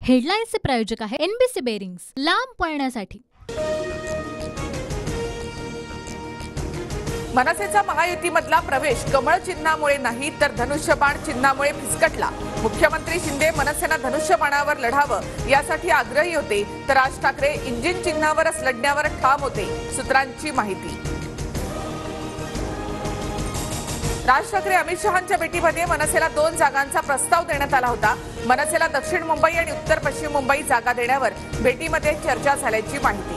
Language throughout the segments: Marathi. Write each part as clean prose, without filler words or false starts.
हेडलाईन्सचे प्रायोजक आहे एनबीसी बेरिंग्स, लांब पळण्यासाठी। मनसेचा महायुतीमधला प्रवेश कमळ चिन्हामुळे नाही तर धनुष्यबाण चिन्हामुळे फिसकटला। मुख्यमंत्री शिंदे मनसेनं धनुष्यबाणावर लढावं यासाठी आग्रही होते, तर राज ठाकरे इंजिन चिन्हावरच लढण्यावर ठाम होते, सूत्रांची माहिती। राज ठाकरे अमित शहांच्या भेटीमध्ये मनसेला 2 जागांचा प्रस्ताव देण्यात आला होता। मनसेला दक्षिण मुंबई आणि उत्तर पश्चिम मुंबई जागा देण्यावर भेटीमध्ये चर्चा झाल्याची माहिती।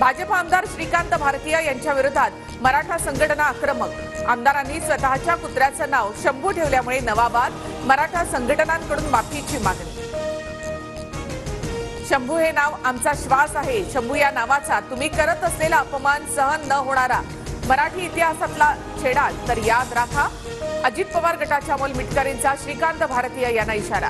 भाजप आमदार श्रीकांत भारतीय यांच्या विरोधात मराठा संघटना आक्रमक। आमदारांनी स्वतःच्या कुत्र्याचं नाव शंभू ठेवल्यामुळे नवाबाद, मराठा संघटनांकडून माफीची मागणी। शंभू हे नाव आमचा श्वास आहे। शंभू या नावाचा तुम्ही करत असलेला अपमान सहन न होणारा मराठी इतिहासातला छेडा तर याद राखा। अजित पवार गटाच्या अमोल मिटकरींचा श्रीकांत भारतीय यांना इशारा।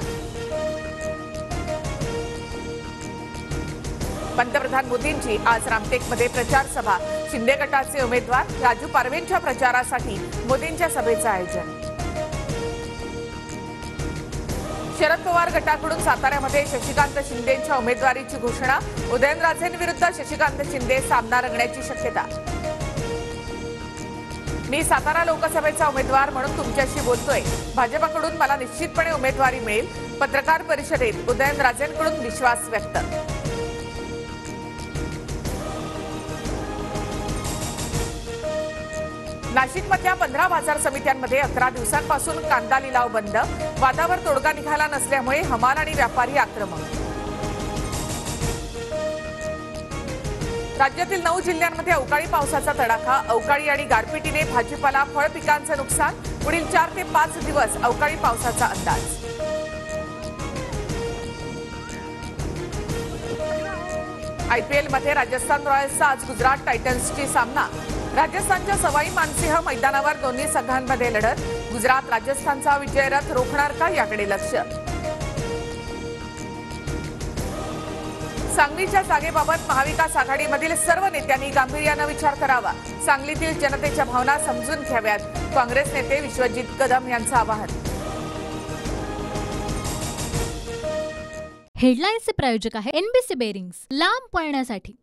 पंतप्रधान मोदींची आज रामटेकमध्ये प्रचार सभा। शिंदे गटाचे उमेदवार राजू पारवेंच्या प्रचारासाठी मोदींच्या सभेचं आयोजन। शरद पवार गटाकडून साताऱ्यामध्ये शशिकांत शिंदेंच्या उमेदवारीची घोषणा। उदयनराजेंविरुद्ध शशिकांत शिंदे सामना रंगण्याची शक्यता। मी सातारा लोकसभेचा उमेदवार म्हणून तुमच्याशी बोलतोय। भाजपकडून मला निश्चितपणे उमेदवारी मिळेल। पत्रकार परिषदेत उदयनराजेंकडून विश्वास व्यक्त। नाशिकमधल्या 15 बाजार समित्यांमध्ये 11 दिवसांपासून कांदा लिलाव बंद। वादावर तोडगा निघाला नसल्यामुळे हमाल आणि व्यापारी आक्रमक। राज्यातील 9 जिल्ह्यांमध्ये अवकाळी पावसाचा तडाखा। अवकाळी आणि गारपिटीने भाजीपाला फळ पिकांचं नुकसान। पुढील 4 ते 5 दिवस अवकाळी पावसाचा अंदाज। आयपीएलमध्ये राजस्थान रॉयल्सचा आज गुजरात टायटन्सची सामना। राजस्थानच्या सवाई मानसिंह मैदानावर दोन्ही संघांमध्ये लढत। गुजरात राजस्थानचा विजयरथ रोखणार का याकडे लक्ष। सांगलीच्या जागेबाबत महाविकास आघाडीमधील सर्व नेत्यांनी गांभीर्याने विचार करावा। सांगलीतील जनतेच्या भावना समजून घ्याव्यात, काँग्रेस नेते विश्वजित कदम यांचं आवाहन। हेडलाईन्सचे प्रायोजक आहे एनबीसी बेरिंग्स, लांब पळण्यासाठी।